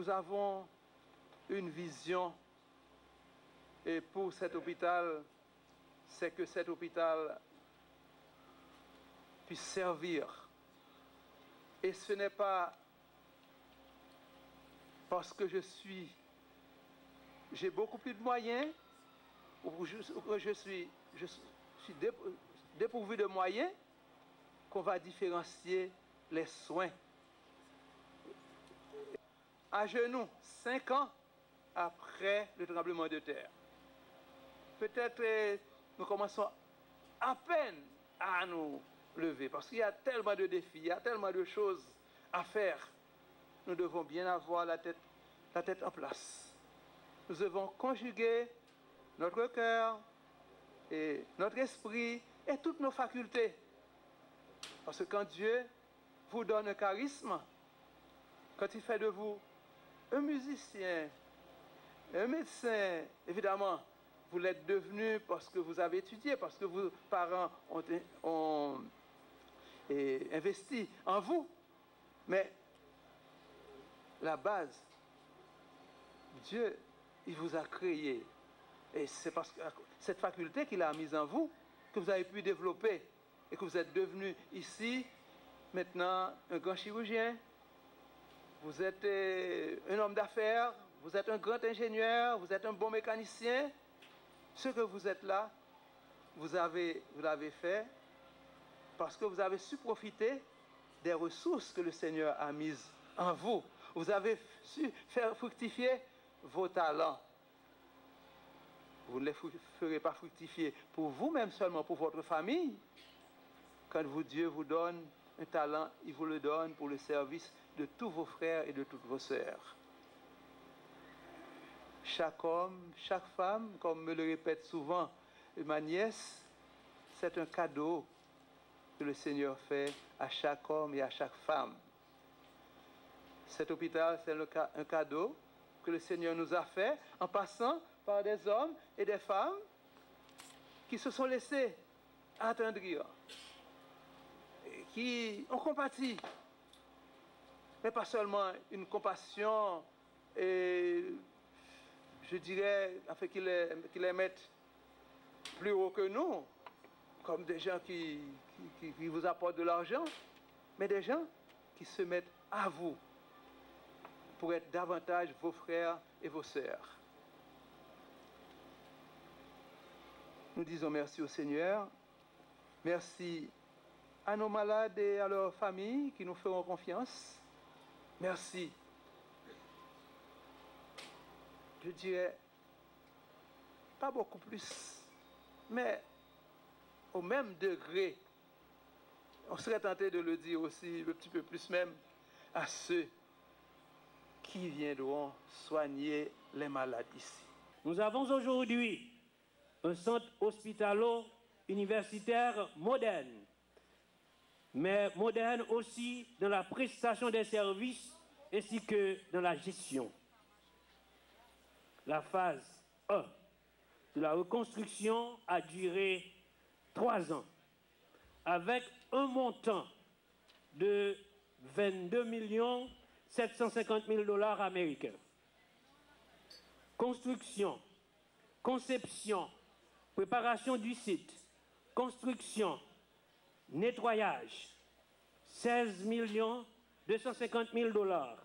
nous avons une vision et pour cet hôpital, c'est que cet hôpital puisse servir. Et ce n'est pas parce que j'ai beaucoup plus de moyens, ou que je suis dépourvu de moyens, qu'on va différencier les soins. À genoux, 5 ans après le tremblement de terre. Peut-être nous commençons à peine à nous lever, parce qu'il y a tellement de défis, il y a tellement de choses à faire. Nous devons bien avoir la tête en place. Nous devons conjuguer notre cœur et notre esprit et toutes nos facultés. Parce que quand Dieu vous donne un charisme, quand il fait de vous un musicien, un médecin, évidemment, vous l'êtes devenu parce que vous avez étudié, parce que vos parents ont investi en vous. Mais la base, Dieu, il vous a créé. Et c'est parce que cette faculté qu'il a mise en vous que vous avez pu développer et que vous êtes devenu ici, maintenant, un grand chirurgien. Vous êtes un homme d'affaires, vous êtes un grand ingénieur, vous êtes un bon mécanicien. Ce que vous êtes là, vous l'avez fait parce que vous avez su profiter des ressources que le Seigneur a mises en vous. Vous avez su faire fructifier vos talents. Vous ne les ferez pas fructifier pour vous-même seulement, pour votre famille. Quand Dieu vous donne un talent, il vous le donne pour le service de tous vos frères et de toutes vos sœurs. Chaque homme, chaque femme, comme me le répète souvent ma nièce, c'est un cadeau que le Seigneur fait à chaque homme et à chaque femme. Cet hôpital, c'est un cadeau que le Seigneur nous a fait en passant par des hommes et des femmes qui se sont laissés attendrir, qui ont compati, mais pas seulement une compassion, et je dirais, afin qu'ils les mettent plus haut que nous, comme des gens qui vous apportent de l'argent, mais des gens qui se mettent à vous pour être davantage vos frères et vos sœurs. Nous disons merci au Seigneur, merci à nos malades et à leurs familles qui nous feront confiance. Merci. Je dirais, pas beaucoup plus, mais au même degré, on serait tenté de le dire aussi un petit peu plus même à ceux qui viendront soigner les malades ici. Nous avons aujourd'hui un centre hospitalo-universitaire moderne, mais moderne aussi dans la prestation des services ainsi que dans la gestion. La phase 1 de la reconstruction a duré 3 ans, avec un montant de 22 750 000 $ américains. Construction, conception, préparation du site, construction, nettoyage, 16 250 000 $.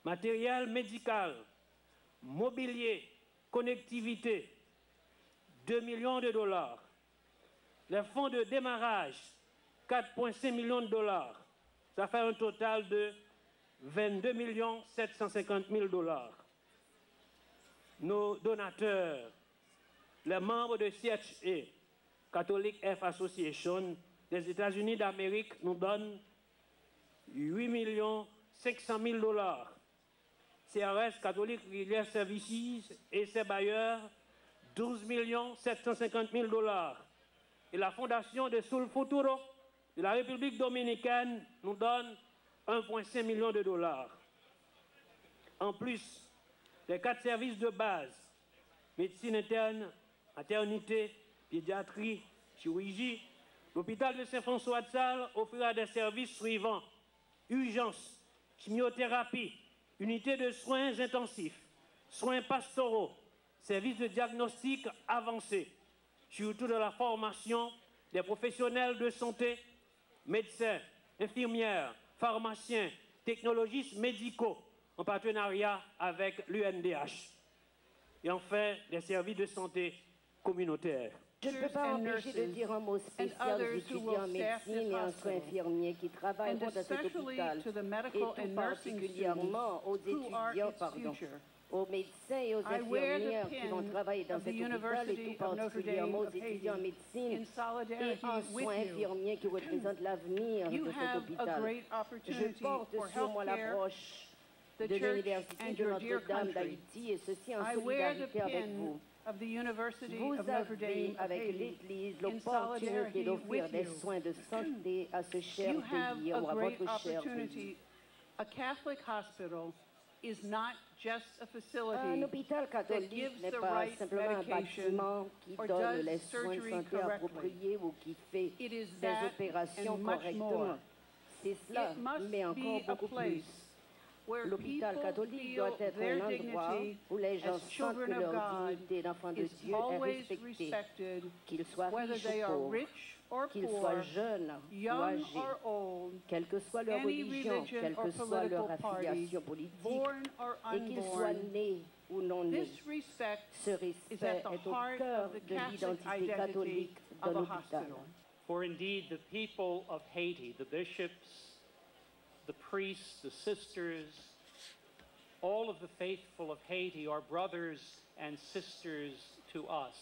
Matériel médical, mobilier, connectivité, 2 millions de $. Les fonds de démarrage, 4,5 millions de $. Ça fait un total de 22 750 000 $. Nos donateurs, les membres de CHA, Catholic Health Association des États-Unis d'Amérique, nous donnent 8 500 000 $. CRS, Catholic Relief Services, et ses bailleurs, 12 750 000 $. Et la fondation de Sul Futuro de la République dominicaine nous donne 1,5 million de $. En plus, les 4 services de base, médecine interne, maternité, pédiatrie, chirurgie, l'hôpital de Saint-François de Sales offrira des services suivants: urgence, chimiothérapie, unité de soins intensifs, soins pastoraux, services de diagnostic avancés, surtout de la formation des professionnels de santé, médecins, infirmières, pharmaciens, technologistes médicaux, en partenariat avec l'UNDH. Et enfin, des services de santé communautaires. Je ne peux pas empêcher de dire un mot spécial aux étudiants en médecine et en soins infirmiers qui travaillent dans cet hôpital, et tout particulièrement aux étudiants, aux médecins et aux infirmières qui vont travailler dans cet hôpital, et tout particulièrement aux étudiants en médecine et en soins infirmiers qui représentent l'avenir de cet hôpital. Je porte sur moi l'approche de l'Université de Notre-Dame d'Haïti, et ceci en solidarité avec vous. Vous avez, avec l'Église, l'opportunité d'offrir des soins de santé à ce cher pays, ou à votre cher pays. Un hôpital catholique n'est pas simplement un bâtiment qui donne les soins de santé appropriés ou qui fait des opérations correctement. C'est cela, mais encore beaucoup plus. L'hôpital catholique doit être un endroit où les gens sentent que leur dignité d'enfant de Dieu est respectée, qu'ils soient riches ou pauvres, qu'ils soient jeunes ou âgés, quelle que soit leur religion, quelle que soit leur affiliation politique, et qu'ils soient nés ou non nés. Ce respect est au cœur de l'identité catholique de l'hôpital. For indeed, the people of Haiti, the bishops, the priests, the sisters, all of the faithful of Haiti are brothers and sisters to us.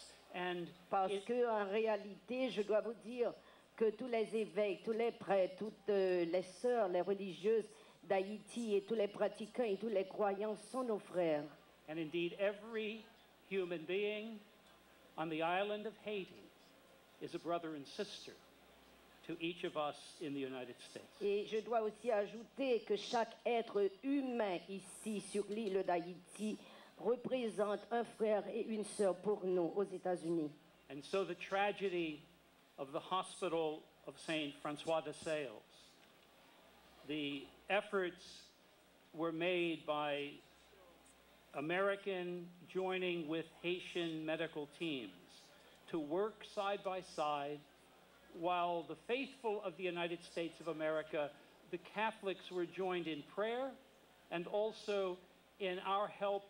Parce que en réalité, je dois vous dire que tous les évêques, tous les prêtres, toutes les sœurs, les religieuses d'Haïti et tous les pratiquants et tous les croyants sont nos frères. And indeed, every human being on the island of Haiti is a brother and sister to each of us in the United States. Et je dois aussi ajouter que chaque être humain ici sur l'île d'Haïti représente un frère et une sœur pour nous aux États-Unis. And so the tragedy of the hospital of Saint Francois de Sales, the efforts were made by American joining with Haitian medical teams to work side by side. While the faithful of the United States of America, the Catholics were joined in prayer and also in our help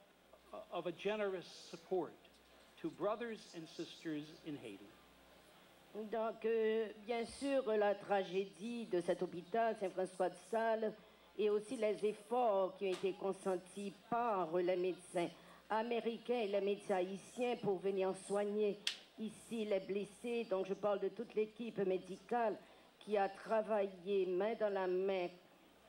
of a generous support to brothers and sisters in Haiti. Donc, bien sûr, la tragédie de cet hôpital Saint-François de Sales et aussi les efforts qui ont été consentis par les médecins américains et les médecins haïtiens pour venir soigner ici les blessés. Donc je parle de toute l'équipe médicale qui a travaillé main dans la main,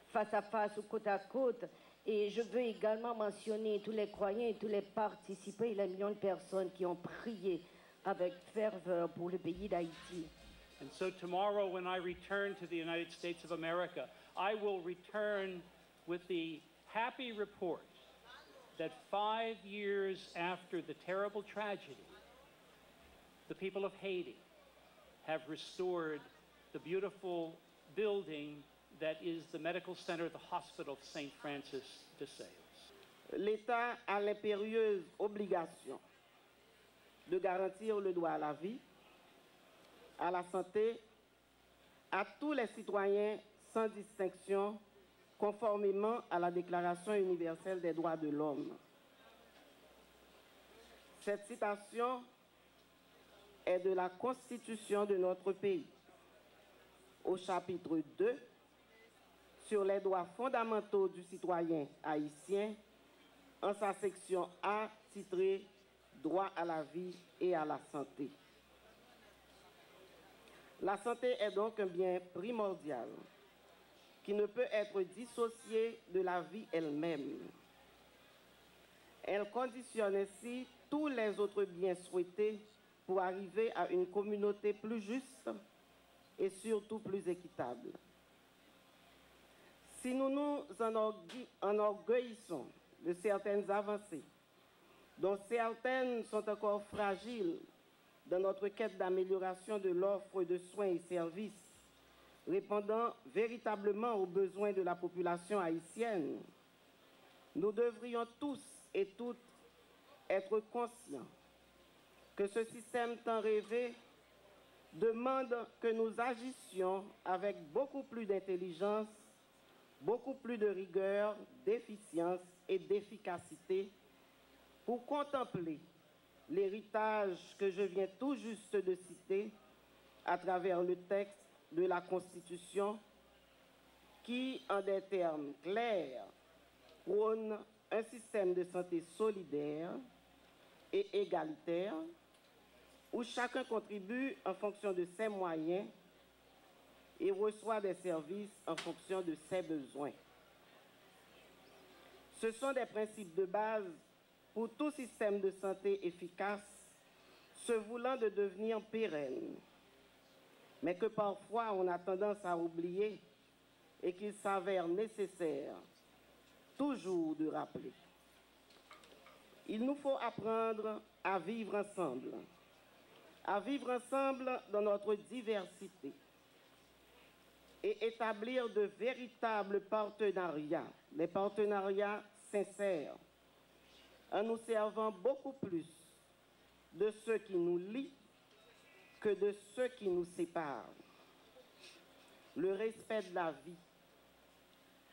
face à face ou côte à côte. Et je veux également mentionner tous les croyants et tous les participants et les millions de personnes qui ont prié avec ferveur pour le pays d'Haïti. And so tomorrow when I return to the United States of America, I will return with the happy report that 5 years after the terrible tragedy, the people of Haiti have restored the beautiful building that is the medical center of the hospital of St. Francis de Sales. L'État a l'impérieuse obligation de garantir le droit à la vie, à la santé, à tous les citoyens sans distinction, conformément à la Déclaration universelle des droits de l'homme. Cette citation est de la Constitution de notre pays, au chapitre 2, sur les droits fondamentaux du citoyen haïtien, en sa section A, titrée « Droit à la vie et à la santé ». La santé est donc un bien primordial qui ne peut être dissocié de la vie elle-même. Elle conditionne ainsi tous les autres biens souhaités pour arriver à une communauté plus juste et surtout plus équitable. Si nous nous enorgueillissons de certaines avancées, dont certaines sont encore fragiles dans notre quête d'amélioration de l'offre de soins et services, répondant véritablement aux besoins de la population haïtienne, nous devrions tous et toutes être conscients que ce système tant rêvé demande que nous agissions avec beaucoup plus d'intelligence, beaucoup plus de rigueur, d'efficience et d'efficacité pour contempler l'héritage que je viens tout juste de citer à travers le texte de la Constitution qui, en des termes clairs, prône un système de santé solidaire et égalitaire où chacun contribue en fonction de ses moyens et reçoit des services en fonction de ses besoins. Ce sont des principes de base pour tout système de santé efficace se voulant de devenir pérenne, mais que parfois on a tendance à oublier et qu'il s'avère nécessaire toujours de rappeler. Il nous faut apprendre à vivre ensemble dans notre diversité et établir de véritables partenariats, des partenariats sincères, en nous servant beaucoup plus de ceux qui nous lient que de ceux qui nous séparent. Le respect de la vie,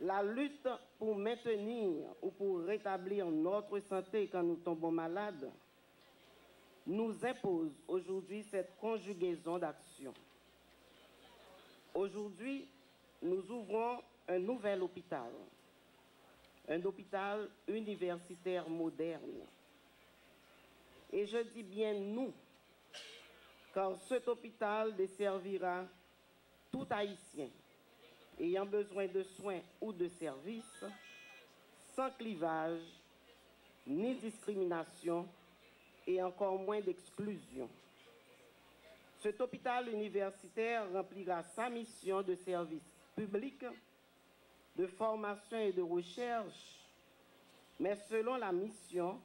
la lutte pour maintenir ou pour rétablir notre santé quand nous tombons malades, nous impose aujourd'hui cette conjugaison d'actions. Aujourd'hui, nous ouvrons un nouvel hôpital, un hôpital universitaire moderne. Et je dis bien nous, car cet hôpital desservira tout Haïtien ayant besoin de soins ou de services sans clivage ni discrimination et encore moins d'exclusion. Cet hôpital universitaire remplira sa mission de service public, de formation et de recherche, mais selon la mission,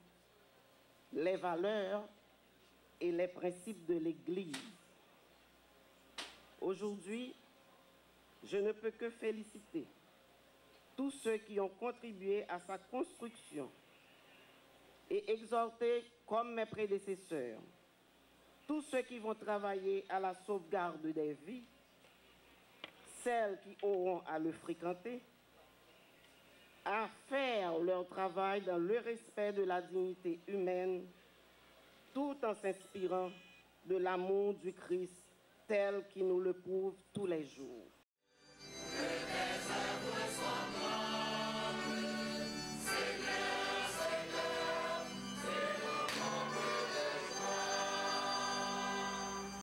les valeurs et les principes de l'Église. Aujourd'hui, je ne peux que féliciter tous ceux qui ont contribué à sa construction et exhorter, comme mes prédécesseurs, tous ceux qui vont travailler à la sauvegarde des vies, celles qui auront à le fréquenter, à faire leur travail dans le respect de la dignité humaine, tout en s'inspirant de l'amour du Christ tel qu'il nous le prouve tous les jours.